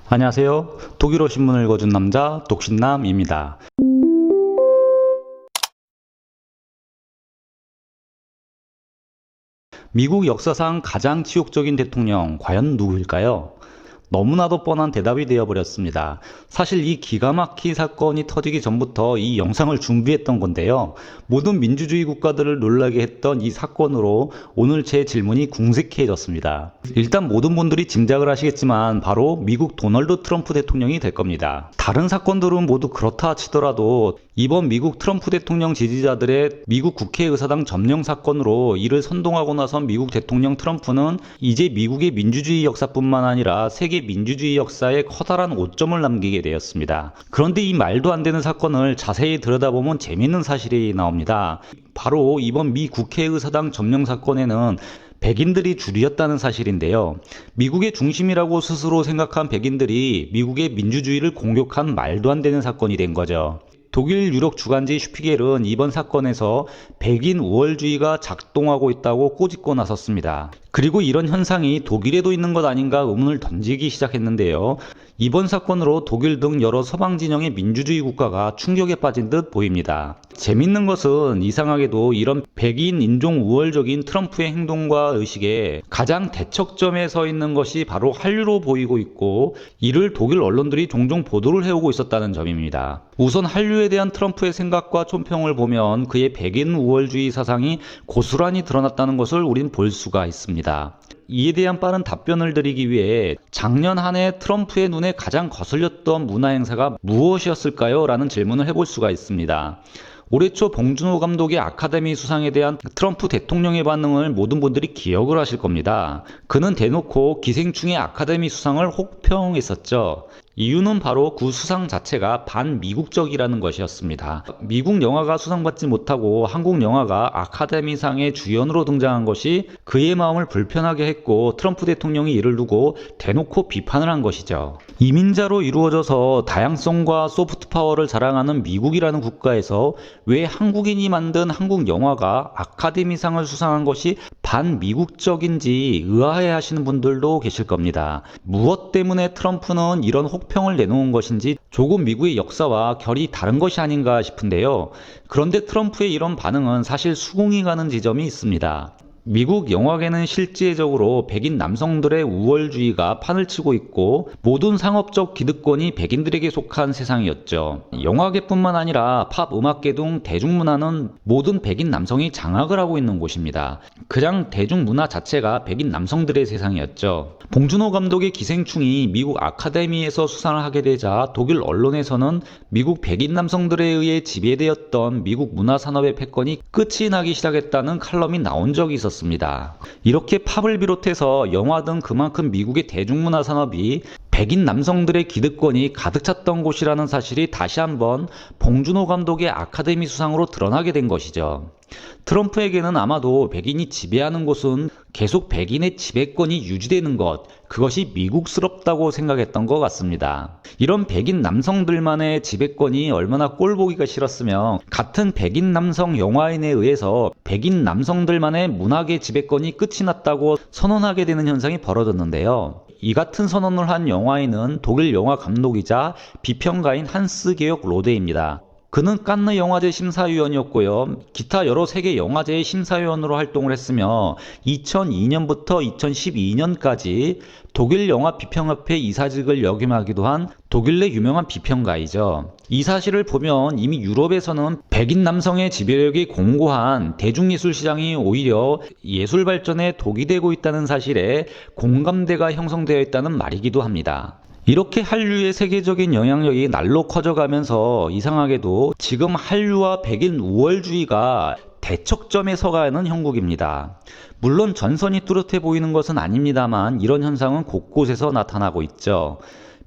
안녕하세요. 독일어 신문을 읽어준 남자 독신남입니다. 미국 역사상 가장 치욕적인 대통령 과연 누구일까요? 너무나도 뻔한 대답이 되어버렸습니다. 사실 이 기가 막힌 사건이 터지기 전부터 이 영상을 준비했던 건데요. 모든 민주주의 국가들을 놀라게 했던 이 사건으로 오늘 제 질문이 궁색해졌습니다. 일단 모든 분들이 짐작을 하시겠지만 바로 미국 도널드 트럼프 대통령이 될 겁니다. 다른 사건들은 모두 그렇다 치더라도 이번 미국 트럼프 대통령 지지자들의 미국 국회의사당 점령 사건으로 이를 선동하고 나선 미국 대통령 트럼프는 이제 미국의 민주주의 역사뿐만 아니라 세계 민주주의 역사에 커다란 오점을 남기게 되었습니다. 그런데 이 말도 안 되는 사건을 자세히 들여다보면 재밌는 사실이 나옵니다. 바로 이번 미 국회의사당 점령 사건에는 백인들이 줄이었다는 사실인데요. 미국의 중심이라고 스스로 생각한 백인들이 미국의 민주주의를 공격한 말도 안 되는 사건이 된 거죠. 독일 유력 주간지 슈피겔은 이번 사건에서 백인 우월주의가 작동하고 있다고 꼬집고 나섰습니다. 그리고 이런 현상이 독일에도 있는 것 아닌가 의문을 던지기 시작했는데요. 이번 사건으로 독일 등 여러 서방 진영의 민주주의 국가가 충격에 빠진 듯 보입니다. 재밌는 것은 이상하게도 이런 백인 인종 우월적인 트럼프의 행동과 의식에 가장 대척점에 서 있는 것이 바로 한류로 보이고 있고, 이를 독일 언론들이 종종 보도를 해오고 있었다는 점입니다. 우선 한류에 대한 트럼프의 생각과 촌평을 보면 그의 백인 우월주의 사상이 고스란히 드러났다는 것을 우린 볼 수가 있습니다. 이에 대한 빠른 답변을 드리기 위해 작년 한 해 트럼프의 눈에 가장 거슬렸던 문화 행사가 무엇이었을까요? 라는 질문을 해볼 수가 있습니다. 올해 초 봉준호 감독의 아카데미 수상에 대한 트럼프 대통령의 반응을 모든 분들이 기억을 하실 겁니다. 그는 대놓고 기생충의 아카데미 수상을 혹평했었죠. 이유는 바로 그 수상 자체가 반미국적이라는 것이었습니다. 미국 영화가 수상받지 못하고 한국 영화가 아카데미상의 주연으로 등장한 것이 그의 마음을 불편하게 했고, 트럼프 대통령이 이를 두고 대놓고 비판을 한 것이죠. 이민자로 이루어져서 다양성과 소프트 파워를 자랑하는 미국이라는 국가에서 왜 한국인이 만든 한국 영화가 아카데미상을 수상한 것이 반미국적인지 의아해 하시는 분들도 계실 겁니다. 무엇 때문에 트럼프는 이런 혹평을 내놓은 것인지 조금 미국의 역사와 결이 다른 것이 아닌가 싶은데요. 그런데 트럼프의 이런 반응은 사실 수긍이 가는 지점이 있습니다. 미국 영화계는 실제적으로 백인 남성들의 우월주의가 판을 치고 있고, 모든 상업적 기득권이 백인들에게 속한 세상이었죠. 영화계뿐만 아니라 팝 음악계 등 대중문화는 모든 백인 남성이 장악을 하고 있는 곳입니다. 그냥 대중문화 자체가 백인 남성들의 세상이었죠. 봉준호 감독의 기생충이 미국 아카데미에서 수상을 하게 되자 독일 언론에서는 미국 백인 남성들에 의해 지배되었던 미국 문화산업의 패권이 끝이 나기 시작했다는 칼럼이 나온 적이 있었습니다. 이렇게 팝을 비롯해서 영화 등 그만큼 미국의 대중문화 산업이 백인 남성들의 기득권이 가득 찼던 곳이라는 사실이 다시 한번 봉준호 감독의 아카데미 수상으로 드러나게 된 것이죠. 트럼프에게는 아마도 백인이 지배하는 곳은 계속 백인의 지배권이 유지되는 것, 그것이 미국스럽다고 생각했던 것 같습니다. 이런 백인 남성들만의 지배권이 얼마나 꼴보기가 싫었으며, 같은 백인 남성 영화인에 의해서 백인 남성들만의 문학의 지배권이 끝이 났다고 선언하게 되는 현상이 벌어졌는데요. 이 같은 선언을 한 영화인은 독일 영화 감독이자 비평가인 한스 게org 로데입니다. 그는 칸느 영화제 심사위원이었고요. 기타 여러 세계 영화제의 심사위원으로 활동을 했으며 2002년부터 2012년까지 독일 영화 비평협회 이사직을 역임하기도 한 독일 내 유명한 비평가이죠. 이 사실을 보면 이미 유럽에서는 백인 남성의 지배력이 공고한 대중예술 시장이 오히려 예술 발전에 독이 되고 있다는 사실에 공감대가 형성되어 있다는 말이기도 합니다. 이렇게 한류의 세계적인 영향력이 날로 커져가면서 이상하게도 지금 한류와 백인 우월주의가 대척점에 서가는 형국입니다. 물론 전선이 뚜렷해 보이는 것은 아닙니다만 이런 현상은 곳곳에서 나타나고 있죠.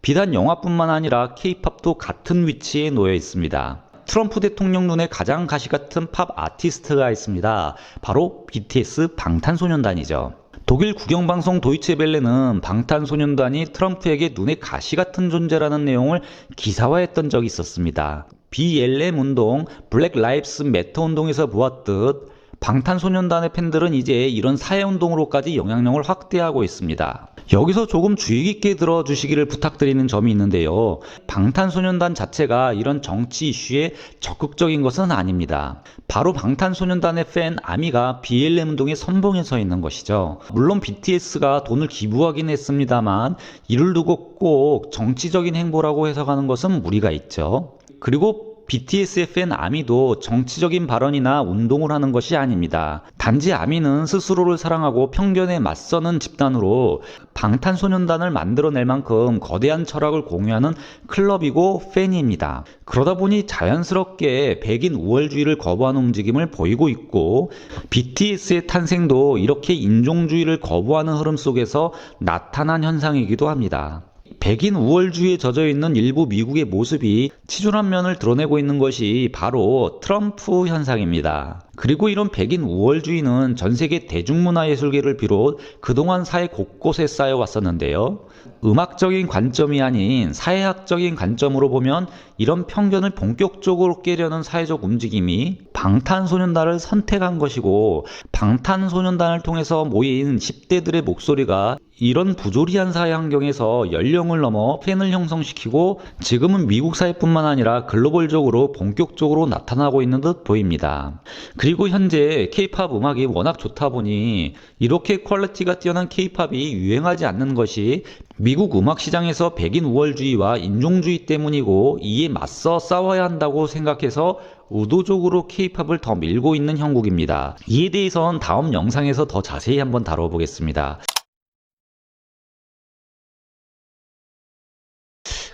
비단 영화뿐만 아니라 K-팝도 같은 위치에 놓여 있습니다. 트럼프 대통령 눈에 가장 가시 같은 팝 아티스트가 있습니다. 바로 BTS 방탄소년단이죠. 독일 국영방송 도이체벨레는 방탄소년단이 트럼프에게 눈에 가시 같은 존재라는 내용을 기사화했던 적이 있었습니다. BLM 운동, 블랙 라이브스 매터 운동에서 보았듯 방탄소년단의 팬들은 이제 이런 사회운동으로까지 영향력을 확대하고 있습니다. 여기서 조금 주의 깊게 들어주시기를 부탁드리는 점이 있는데요. 방탄소년단 자체가 이런 정치 이슈에 적극적인 것은 아닙니다. 바로 방탄소년단의 팬 아미가 BLM 운동의 선봉에 서 있는 것이죠. 물론 BTS가 돈을 기부하긴 했습니다만 이를 두고 꼭 정치적인 행보라고 해석하는 것은 무리가 있죠. 그리고 BTS의 팬 아미도 정치적인 발언이나 운동을 하는 것이 아닙니다. 단지 아미는 스스로를 사랑하고 편견에 맞서는 집단으로 방탄소년단을 만들어낼 만큼 거대한 철학을 공유하는 클럽이고 팬입니다. 그러다 보니 자연스럽게 백인 우월주의를 거부하는 움직임을 보이고 있고 BTS의 탄생도 이렇게 인종주의를 거부하는 흐름 속에서 나타난 현상이기도 합니다. 백인 우월주의에 젖어 있는 일부 미국의 모습이 치졸한 면을 드러내고 있는 것이 바로 트럼프 현상입니다. 그리고 이런 백인 우월주의는 전 세계 대중문화예술계를 비롯 그동안 사회 곳곳에 쌓여왔었는데요. 음악적인 관점이 아닌 사회학적인 관점으로 보면 이런 편견을 본격적으로 깨려는 사회적 움직임이 방탄소년단을 선택한 것이고 방탄소년단을 통해서 모인 10대들의 목소리가 이런 부조리한 사회 환경에서 연령을 넘어 팬을 형성시키고 지금은 미국 사회뿐만 아니라 글로벌적으로 본격적으로 나타나고 있는 듯 보입니다. 그리고 현재 K-POP 음악이 워낙 좋다 보니 이렇게 퀄리티가 뛰어난 K-POP이 유행하지 않는 것이 미국 음악 시장에서 백인 우월주의와 인종주의 때문이고 이에 맞서 싸워야 한다고 생각해서 의도적으로 K-POP을 더 밀고 있는 형국입니다. 이에 대해서는 다음 영상에서 더 자세히 한번 다뤄보겠습니다.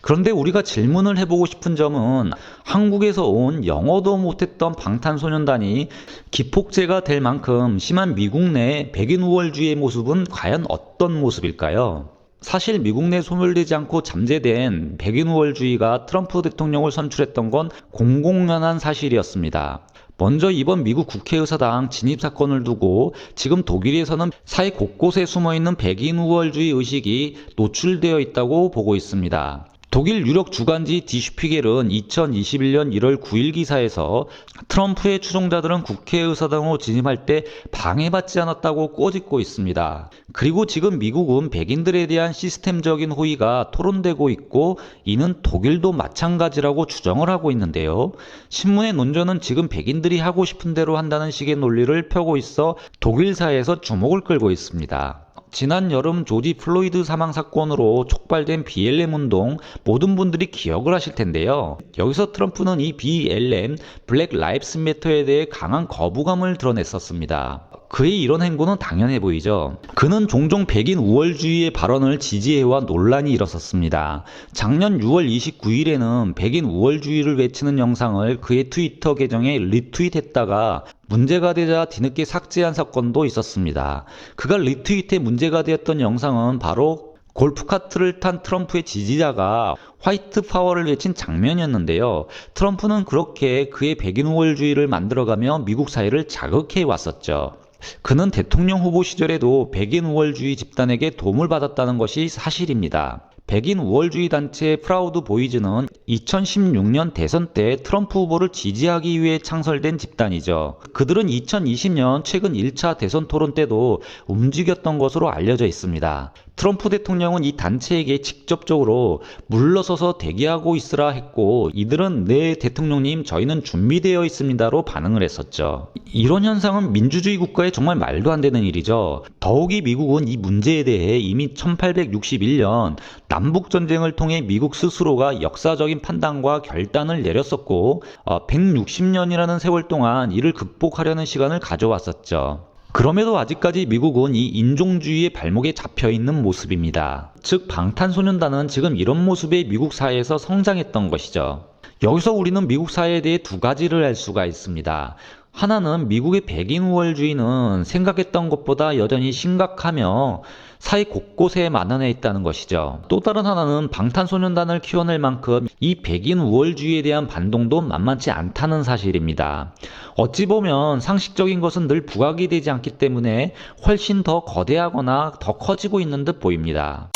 그런데 우리가 질문을 해보고 싶은 점은 한국에서 온 영어도 못했던 방탄소년단이 기폭제가 될 만큼 심한 미국 내 백인 우월주의의 모습은 과연 어떤 모습일까요? 사실 미국 내 소멸되지 않고 잠재된 백인 우월주의가 트럼프 대통령을 선출했던 건 공공연한 사실이었습니다. 먼저 이번 미국 국회의사당 진입 사건을 두고 지금 독일에서는 사회 곳곳에 숨어있는 백인 우월주의 의식이 노출되어 있다고 보고 있습니다. 독일 유력 주간지 디슈피겔은 2021년 1월 9일 기사에서 트럼프의 추종자들은 국회의사당으로 진입할 때 방해받지 않았다고 꼬집고 있습니다. 그리고 지금 미국은 백인들에 대한 시스템적인 호의가 토론되고 있고 이는 독일도 마찬가지라고 주장을 하고 있는데요. 신문의 논조는 지금 백인들이 하고 싶은 대로 한다는 식의 논리를 펴고 있어 독일 사회에서 주목을 끌고 있습니다. 지난 여름 조지 플로이드 사망 사건으로 촉발된 BLM 운동 모든 분들이 기억을 하실 텐데요. 여기서 트럼프는 이 BLM, 블랙 라이브스 매터에 대해 강한 거부감을 드러냈었습니다. 그의 이런 행보는 당연해 보이죠. 그는 종종 백인 우월주의의 발언을 지지해와 논란이 일었었습니다. 작년 6월 29일에는 백인 우월주의를 외치는 영상을 그의 트위터 계정에 리트윗했다가 문제가 되자 뒤늦게 삭제한 사건도 있었습니다. 그가 리트윗에 문제가 되었던 영상은 바로 골프카트를 탄 트럼프의 지지자가 화이트 파워를 외친 장면이었는데요. 트럼프는 그렇게 그의 백인 우월주의를 만들어가며 미국 사회를 자극해 왔었죠. 그는 대통령 후보 시절에도 백인 우월주의 집단에게 도움을 받았다는 것이 사실입니다. 백인 우월주의 단체 프라우드 보이즈는 2016년 대선 때 트럼프 후보를 지지하기 위해 창설된 집단이죠. 그들은 2020년 최근 1차 대선 토론 때도 움직였던 것으로 알려져 있습니다. 트럼프 대통령은 이 단체에게 직접적으로 물러서서 대기하고 있으라 했고 이들은 네 대통령님 저희는 준비되어 있습니다로 반응을 했었죠. 이런 현상은 민주주의 국가에 정말 말도 안 되는 일이죠. 더욱이 미국은 이 문제에 대해 이미 1861년 남북전쟁을 통해 미국 스스로가 역사적인 판단과 결단을 내렸었고 160년이라는 세월 동안 이를 극복하려는 시간을 가져왔었죠. 그럼에도 아직까지 미국은 이 인종주의의 발목에 잡혀있는 모습입니다. 즉 방탄소년단은 지금 이런 모습의 미국 사회에서 성장했던 것이죠. 여기서 우리는 미국 사회에 대해 두 가지를 알 수가 있습니다. 하나는 미국의 백인 우월주의는 생각했던 것보다 여전히 심각하며 사회 곳곳에 만연해 있다는 것이죠. 또 다른 하나는 방탄소년단을 키워낼 만큼 이 백인 우월주의에 대한 반동도 만만치 않다는 사실입니다. 어찌 보면 상식적인 것은 늘 부각이 되지 않기 때문에 훨씬 더 거대하거나 더 커지고 있는 듯 보입니다.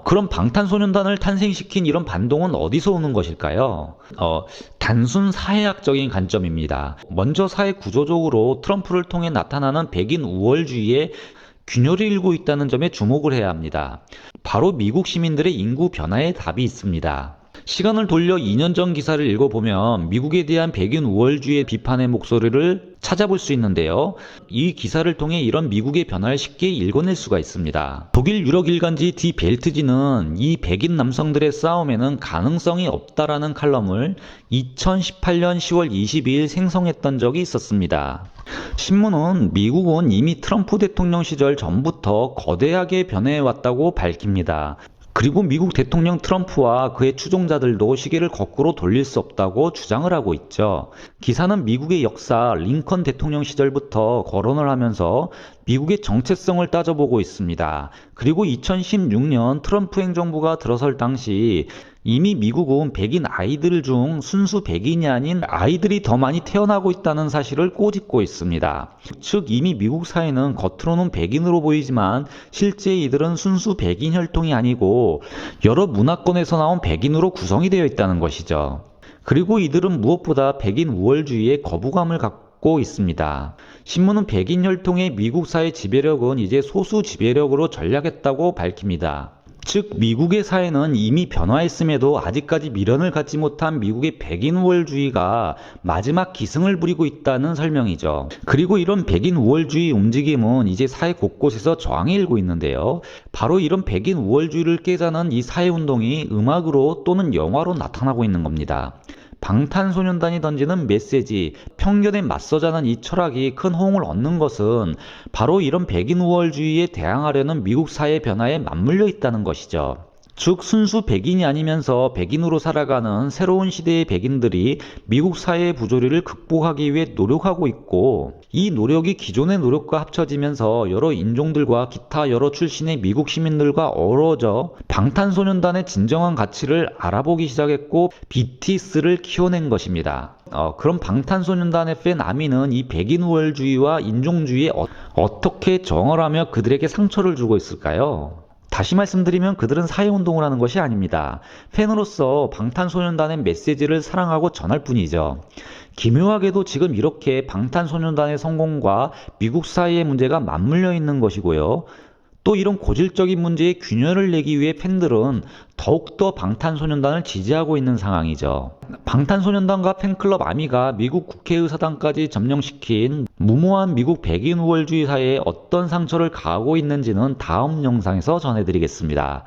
그럼 방탄소년단을 탄생시킨 이런 반동은 어디서 오는 것일까요? 단순 사회학적인 관점입니다. 먼저 사회 구조적으로 트럼프를 통해 나타나는 백인 우월주의에 균열이 일고 있다는 점에 주목을 해야 합니다. 바로 미국 시민들의 인구 변화에 답이 있습니다. 시간을 돌려 2년 전 기사를 읽어보면 미국에 대한 백인 우월주의 비판의 목소리를 찾아볼 수 있는데요. 이 기사를 통해 이런 미국의 변화를 쉽게 읽어낼 수가 있습니다. 독일 유력 일간지 디 벨트지는 이 백인 남성들의 싸움에는 가능성이 없다라는 칼럼을 2018년 10월 22일 생성했던 적이 있었습니다. 신문은 미국은 이미 트럼프 대통령 시절 전부터 거대하게 변해왔다고 밝힙니다. 그리고 미국 대통령 트럼프와 그의 추종자들도 시계를 거꾸로 돌릴 수 없다고 주장을 하고 있죠. 기사는 미국의 역사, 링컨 대통령 시절부터 거론을 하면서 미국의 정체성을 따져보고 있습니다. 그리고 2016년 트럼프 행정부가 들어설 당시 이미 미국은 백인 아이들 중 순수 백인이 아닌 아이들이 더 많이 태어나고 있다는 사실을 꼬집고 있습니다. 즉 이미 미국 사회는 겉으로는 백인으로 보이지만 실제 이들은 순수 백인 혈통이 아니고 여러 문화권에서 나온 백인으로 구성이 되어 있다는 것이죠. 그리고 이들은 무엇보다 백인 우월주의에 거부감을 갖고 있습니다. 신문은 백인 혈통의 미국 사회 지배력은 이제 소수 지배력으로 전락했다고 밝힙니다. 즉 미국의 사회는 이미 변화했음에도 아직까지 미련을 갖지 못한 미국의 백인 우월주의가 마지막 기승을 부리고 있다는 설명이죠. 그리고 이런 백인 우월주의 움직임은 이제 사회 곳곳에서 저항이 일고 있는데요. 바로 이런 백인 우월주의를 깨자는 이 사회운동이 음악으로 또는 영화로 나타나고 있는 겁니다. 방탄소년단이 던지는 메시지, 편견에 맞서자는 이 철학이 큰 호응을 얻는 것은 바로 이런 백인 우월주의에 대항하려는 미국 사회 변화에 맞물려 있다는 것이죠. 즉 순수 백인이 아니면서 백인으로 살아가는 새로운 시대의 백인들이 미국 사회의 부조리를 극복하기 위해 노력하고 있고 이 노력이 기존의 노력과 합쳐지면서 여러 인종들과 기타 여러 출신의 미국 시민들과 어우러져 방탄소년단의 진정한 가치를 알아보기 시작했고 BTS를 키워낸 것입니다. 그럼 방탄소년단의 팬 아미는 이 백인 우월주의와 인종주의에 어떻게 정을 하며 그들에게 상처를 주고 있을까요? 다시 말씀드리면 그들은 사회운동을 하는 것이 아닙니다. 팬으로서 방탄소년단의 메시지를 사랑하고 전할 뿐이죠. 기묘하게도 지금 이렇게 방탄소년단의 성공과 미국 사회의 문제가 맞물려 있는 것이고요. 또 이런 고질적인 문제에 균열을 내기 위해 팬들은 더욱더 방탄소년단을 지지하고 있는 상황이죠. 방탄소년단과 팬클럽 아미가 미국 국회의사당까지 점령시킨 무모한 미국 백인 우월주의 사회에 어떤 상처를 가하고 있는지는 다음 영상에서 전해드리겠습니다.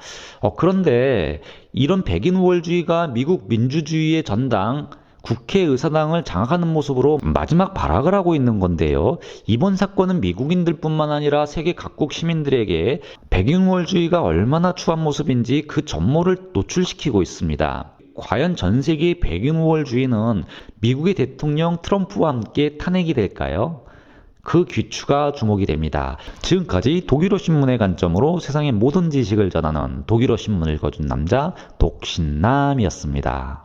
그런데 이런 백인 우월주의가 미국 민주주의의 전당 국회의사당을 장악하는 모습으로 마지막 발악을 하고 있는 건데요. 이번 사건은 미국인들뿐만 아니라 세계 각국 시민들에게 백인 우월주의가 얼마나 추한 모습인지 그 전모를 노출시키고 있습니다. 과연 전 세계의 백인 우월주의는 미국의 대통령 트럼프와 함께 탄핵이 될까요? 그 귀추가 주목이 됩니다. 지금까지 독일어 신문의 관점으로 세상의 모든 지식을 전하는 독일어 신문을 읽어준 남자 독신남이었습니다.